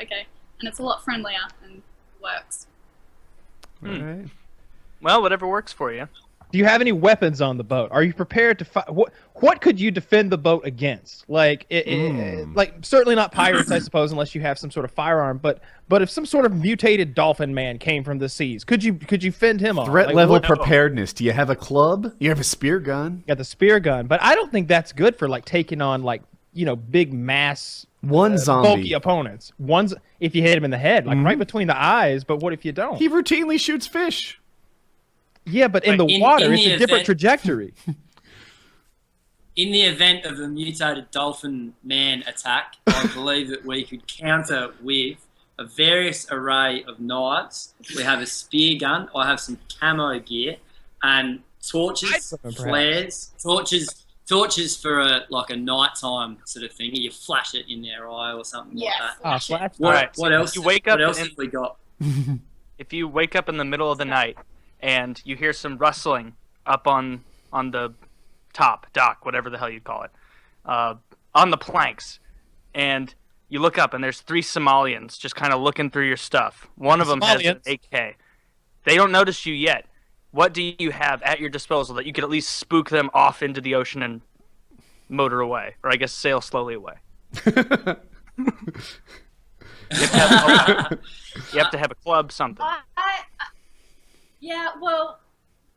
okay. And it's a lot friendlier and works. All right. Well, whatever works for you. Do you have any weapons on the boat? Are you prepared to fight? What could you defend the boat against? Like, like certainly not pirates, I suppose, unless you have some sort of firearm. But if some sort of mutated dolphin man came from the seas, could you fend him off? Threat like, level preparedness. Do you have a club? You have a spear gun? You got the spear gun, but I don't think that's good for like taking on like big mass zombie bulky opponents. One's if you hit him in the head, like right between the eyes. But what if you don't? He routinely shoots fish. Yeah, but in the water, it's a different trajectory. In the event of a mutated dolphin man attack, I believe that we could counter with a various array of knives. We have a spear gun. I have some camo gear and torches, flares, torches for a nighttime sort of thing. You flash it in their eye or something like that. What else? You wake up what else have we got? If you wake up in the middle of the night and you hear some rustling up on the top dock, whatever the hell you'd call it, on the planks, and you look up and there's 3 Somalians just kind of looking through your stuff. One of them has an AK. They don't notice you yet. What do you have at your disposal that you could at least spook them off into the ocean and motor away, or I guess sail slowly away? You have to have a club, something. Yeah, well,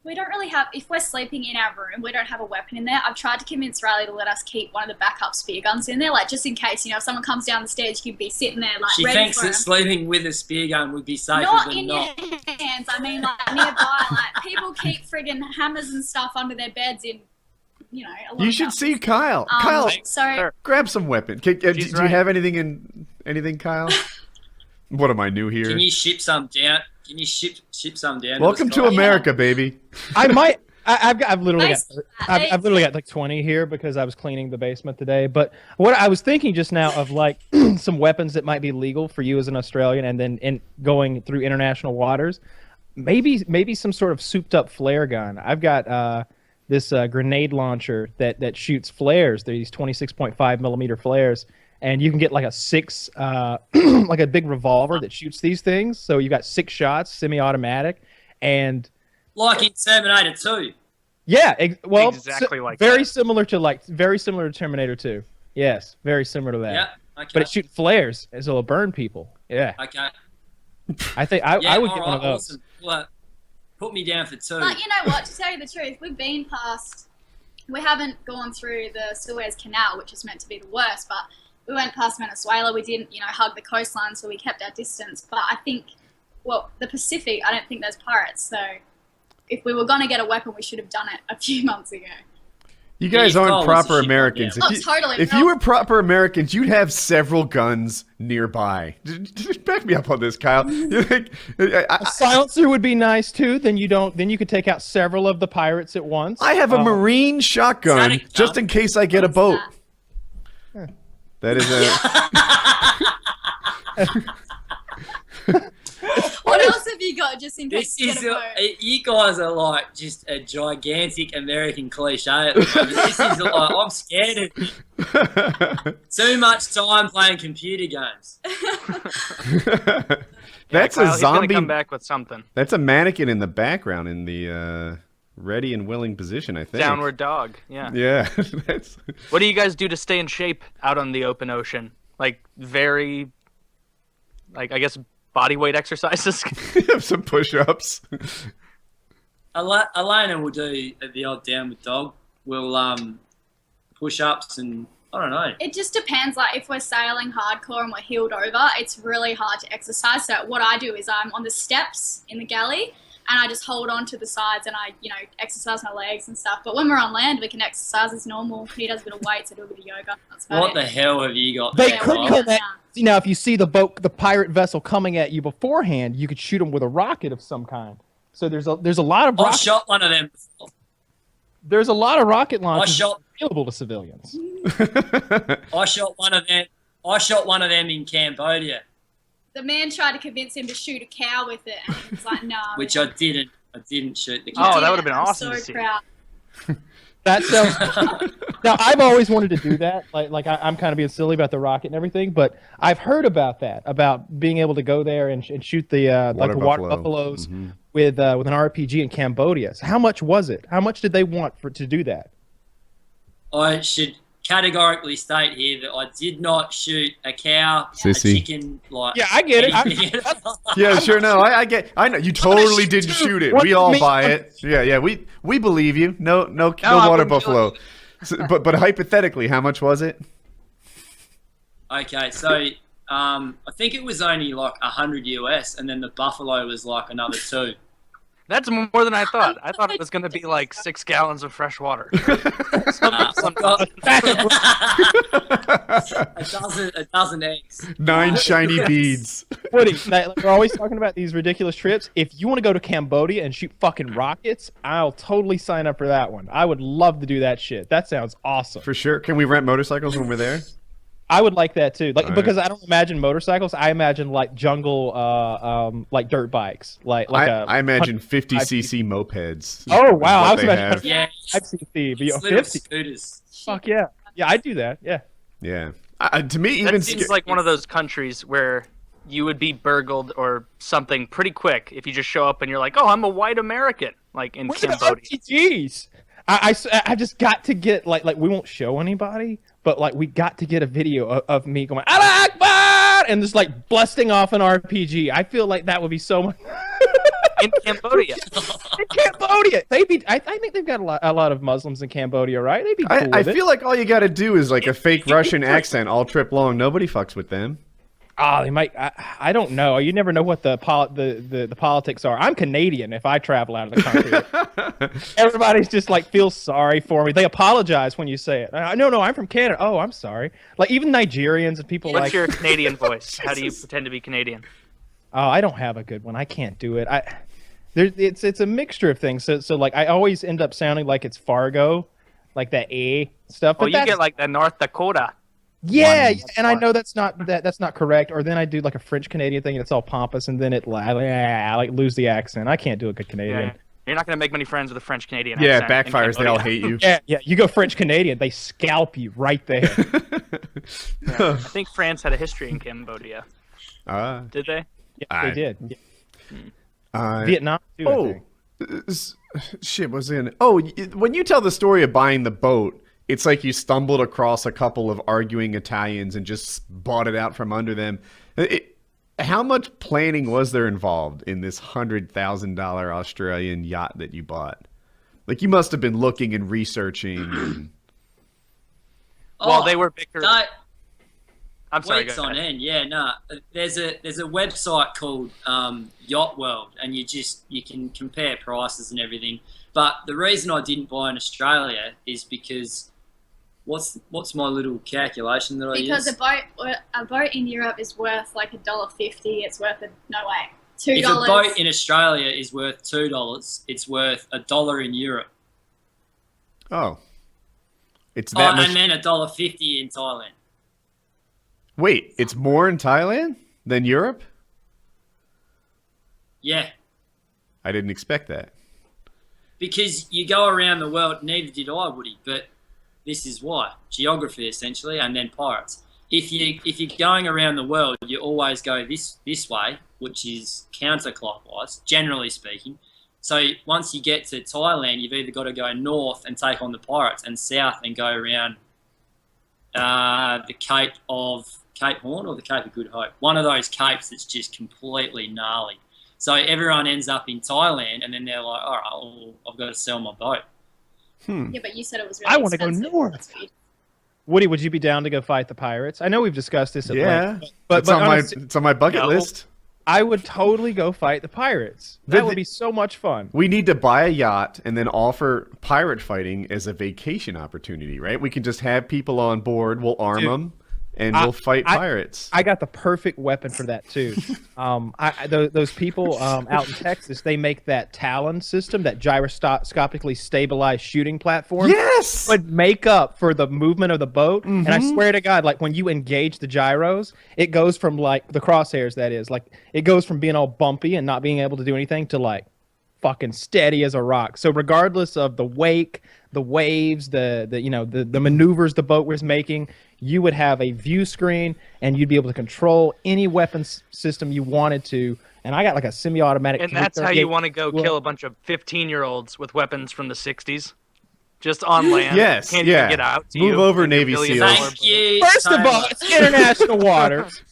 we don't really have... If we're sleeping in our room, we don't have a weapon in there. I've tried to convince Riley to let us keep one of the backup spear guns in there, like just in case, if someone comes down the stairs, you could be sitting there, like, she ready thinks for that sleeping with a spear gun would be safer not than in not. your hands. I mean, like nearby. Like people keep friggin' hammers and stuff under their beds in, a lot You of should houses. see Kyle. Kyle, So grab some weapon. Do you have anything, Kyle? What am I new here? Can you ship some down? Can you ship some down? Welcome to America, baby. I might. I've literally got like 20 here because I was cleaning the basement today. But what I was thinking just now of like some weapons that might be legal for you as an Australian, and then going through international waters, maybe some sort of souped up flare gun. I've got this grenade launcher that shoots flares. They're these 26.5 millimeter flares. And you can get like a 6, like a big revolver that shoots these things. So you got 6 shots, semi-automatic, and like in Terminator 2. Yeah, well, exactly like very similar to Terminator 2. Yes, very similar to that. Yeah, okay. But it shoots flares, so it'll burn people. Yeah. Okay. I think I would get one of those. Awesome. Well, put me down for 2. But you know what? To tell you the truth, we haven't gone through the Suez Canal, which is meant to be the worst, but we went past Venezuela. We didn't, hug the coastline, so we kept our distance. But I think, the Pacific, I don't think there's pirates. So if we were going to get a weapon, we should have done it a few months ago. You guys aren't proper Americans. If you were proper Americans, you'd have several guns nearby. Just back me up on this, Kyle. A silencer would be nice too. Then you could take out several of the pirates at once. I have a marine shotgun just in case I get a boat. That is What else have you got just in case you get a boat? You guys are like just a gigantic American cliche at the moment. This is like, I'm scared of you. Too much time playing computer games. That's Kyle, a zombie. He's gonna come back with something. That's a mannequin in the background in the ready and willing position, I think. Downward dog, yeah. Yeah. What do you guys do to stay in shape out on the open ocean? Like very, I guess, body weight exercises? Some push-ups. Elena will do the odd downward dog. We'll push-ups and I don't know. It just depends. Like if we're sailing hardcore and we're heeled over, it's really hard to exercise. So what I do is I'm on the steps in the galley and I just hold on to the sides and I, exercise my legs and stuff. But when we're on land, we can exercise as normal. He does a bit of weights, I do a bit of yoga. That's about What it. the hell have you got They there? could Rob? connect. Now, if you see the pirate vessel coming at you beforehand, you could shoot them with a rocket of some kind. So there's a lot of. I shot one of them before. There's a lot of rocket launches shot- available to civilians. I shot one of them. I shot one of them in Cambodia, The man tried to convince him to shoot a cow with it, and he was like, "No." which I didn't. I didn't shoot the cow. Oh, that would have been I'm awesome so to see. proud. That Now, I've always wanted to do that. I'm kind of being silly about the rocket and everything, but I've heard about that, about being able to go there and shoot the water buffaloes with an RPG in Cambodia. So how much was it? How much did they want to do that? I should categorically state here that I did not shoot a cow, Sissy. a chicken, Yeah, I get it. Yeah, sure. No, I know. You totally didn't shoot it. We all buy it. Yeah. We believe you. No water buffalo. So, but hypothetically, how much was it? Okay, so I think it was only like $100 US, and then the buffalo was like another 2. That's more than I thought. I thought it was going to be like 6 gallons of fresh water. A dozen eggs. 9 shiny beads. Woody, we're always talking about these ridiculous trips. If you want to go to Cambodia and shoot fucking rockets, I'll totally sign up for that one. I would love to do that shit. That sounds awesome. For sure. Can we rent motorcycles when we're there? I would like that too, because I don't imagine motorcycles. I imagine like jungle, like dirt bikes, I imagine 50cc mopeds. Oh wow, I was imagining 5cc, but 50 scooters. Fuck yeah, I'd do that. Yeah. To me, even that seems like one of those countries where you would be burgled or something pretty quick if you just show up and you're like, oh, I'm a white American, like in Cambodia. Jeez. I just got to get like we won't show anybody, but like we got to get a video of me going Allah Akbar and just like busting off an RPG. I feel like that would be so much in Cambodia. In Cambodia, I think they've got a lot of Muslims in Cambodia, right? They'd be cool I feel like all you got to do is like a fake Russian accent all trip long. Nobody fucks with them. Oh, they might. I don't know. You never know what the politics are. I'm Canadian. If I travel out of the country, everybody's just like feels sorry for me. They apologize when you say it. No, I'm from Canada. Oh, I'm sorry. Like even Nigerians and people. What's your Canadian voice? How do you pretend to be Canadian? Oh, I don't have a good one. I can't do it. It's a mixture of things. So like I always end up sounding like it's Fargo, like that A stuff. Oh, you get like the North Dakota. Yeah, and I know that's not correct. Or then I do like a French Canadian thing, and it's all pompous, and then I like lose the accent. I can't do a good Canadian. Yeah. You're not gonna make many friends with a French Canadian. Yeah, accent backfires. They all hate you. Yeah. You go French Canadian, they scalp you right there. I think France had a history in Cambodia. Did they? Yeah, they did. Yeah. Vietnam too. Shit was in. Oh, when you tell the story of buying the boat. It's like you stumbled across a couple of arguing Italians and just bought it out from under them. How much planning was there involved in this $100,000 Australian yacht that you bought? Like you must have been looking and researching. Well, they were bigger. I'm sorry. Weeks on end, yeah. No, there's a website called Yacht World, and you can compare prices and everything. But the reason I didn't buy in Australia is because. What's my little calculation that I use? Because a boat in Europe is worth like $1.50. It's worth $2. If a boat in Australia is worth $2, it's worth $1 in Europe. Oh, it's that much. And then $1.50 in Thailand. Wait, it's more in Thailand than Europe? Yeah. I didn't expect that. Because you go around the world, neither did I, Woody, but. This is why. Geography, essentially, and then pirates. If you're going around the world, you always go this way, which is counterclockwise, generally speaking. So once you get to Thailand, you've either got to go north and take on the pirates, and south and go around the Cape Horn or the Cape of Good Hope. One of those capes that's just completely gnarly. So everyone ends up in Thailand, and then they're like, all right, well, I've got to sell my boat. Yeah, but you said it was really I want to go north. Woody, would you be down to go fight the pirates? I know we've discussed this at length. But it's on my bucket list. I would totally go fight the pirates. That would be so much fun. We need to buy a yacht and then offer pirate fighting as a vacation opportunity, right? We can just have people on board. We'll arm them. And we'll fight pirates. I got the perfect weapon for that too. Those people out in Texas, they make that Talon system, that gyroscopically stabilized shooting platform. Yes, would make up for the movement of the boat. And I swear to God, like when you engage the gyros, it goes from like the crosshairs. That is, like it goes from being all bumpy and not being able to do anything to like fucking steady as a rock. So regardless of the wake, the waves, the maneuvers the boat was making, you would have a view screen and you'd be able to control any weapons system you wanted to. And I got like a semi-automatic. And that's how you want to go kill a bunch of 15-year-olds with weapons from the 60s. Just on land. Yes, Can't yeah. even get out. Move over, Navy SEALs. Thank you. First of all, it's international waters.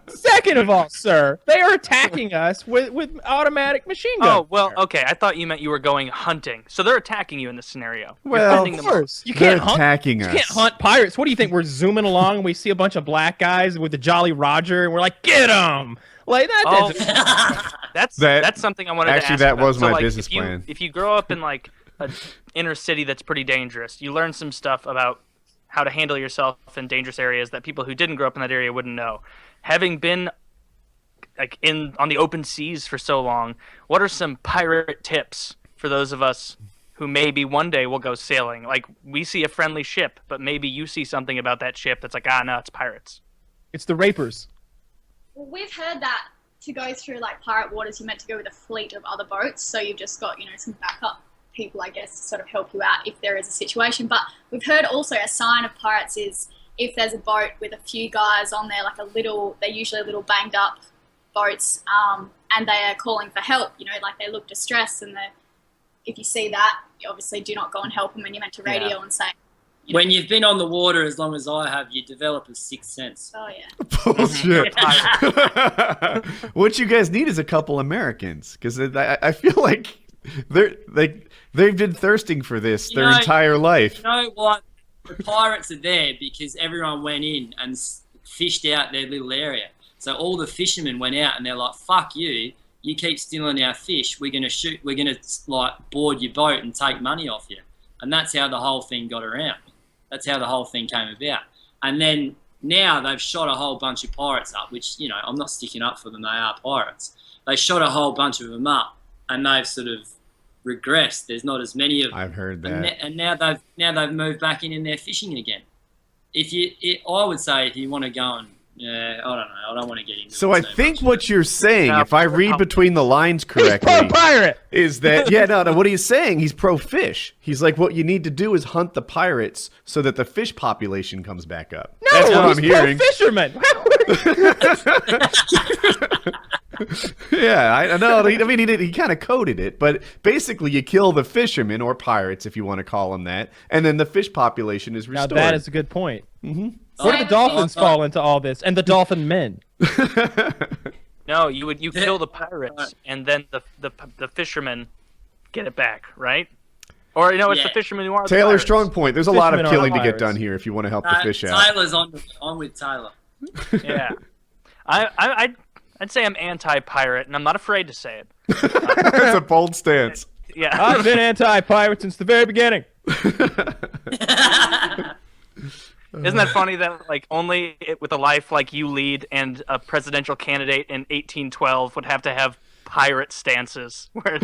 Second of all, sir, they are attacking us with automatic machine guns. Oh, well, okay. I thought you meant you were going hunting. So they're attacking you in this scenario. Well, Of course. You They're can't hunt. attacking You us. can't hunt pirates. What do you think? We're zooming along and we see a bunch of black guys with the Jolly Roger and we're like, get them! Like that. Oh, that's something I wanted to ask. Actually, that about. was So, my like, business plan. If you grow up in like an inner city that's pretty dangerous, you learn some stuff about how to handle yourself in dangerous areas that people who didn't grow up in that area wouldn't know. Having been like on the open seas for so long, what are some pirate tips for those of us who maybe one day will go sailing? Like, we see a friendly ship, but maybe you see something about that ship that's like, no, it's pirates. It's the rapers. Well, we've heard that to go through like pirate waters, you're meant to go with a fleet of other boats, so you've just got, some backup people, I guess, to sort of help you out if there is a situation. But we've heard also a sign of pirates is if there's a boat with a few guys on there, like they're usually a little banged up boats, and they are calling for help, like they look distressed, and if you see that, you obviously do not go and help them, and you're meant to radio and say, When you've been on the water as long as I have, you develop a sixth sense. oh yeah. Bullshit. What you guys need is a couple Americans, because I feel like they've been thirsting for this their entire life. You know what? The pirates are there because everyone went in and fished out their little area. So all the fishermen went out and they're like, "Fuck you! You keep stealing our fish. We're gonna shoot. We're gonna board your boat and take money off you." And that's how the whole thing got around. That's how the whole thing came about. And then now they've shot a whole bunch of pirates up, which, I'm not sticking up for them. They are pirates. They shot a whole bunch of them up, and they've sort of regressed. There's not as many of them. I've heard that. And now they've moved back in there fishing again. I would say if you want to go and I don't know. I don't want to get into it. So I think what you're saying, if I read between the lines correctly, He's pro-pirate! is that no, what he's saying, he's pro-fish. He's like, what you need to do is hunt the pirates so that the fish population comes back up. No, that's what I'm hearing. Pro-fisherman! Yeah, I know. I mean, he kind of coded it, but basically you kill the fishermen, or pirates if you want to call them that, and then the fish population is restored. Now that is a good point. Mm-hmm. Where do the dolphins fall into all this? And the dolphin men? No, you kill the pirates, and then the fishermen get it back, right? Or it's the fishermen who are the Taylor, pirates. strong point. There's a lot of Fishermen are killing to get pirates. done here if you want to help the fish out. Tyler's on with Tyler. Yeah, I'd say I'm anti-pirate, and I'm not afraid to say it. That's a bold stance. Yeah, I've been anti-pirate since the very beginning. Isn't that funny that only with a life like you lead and a presidential candidate in 1812 would have to have pirate stances? Where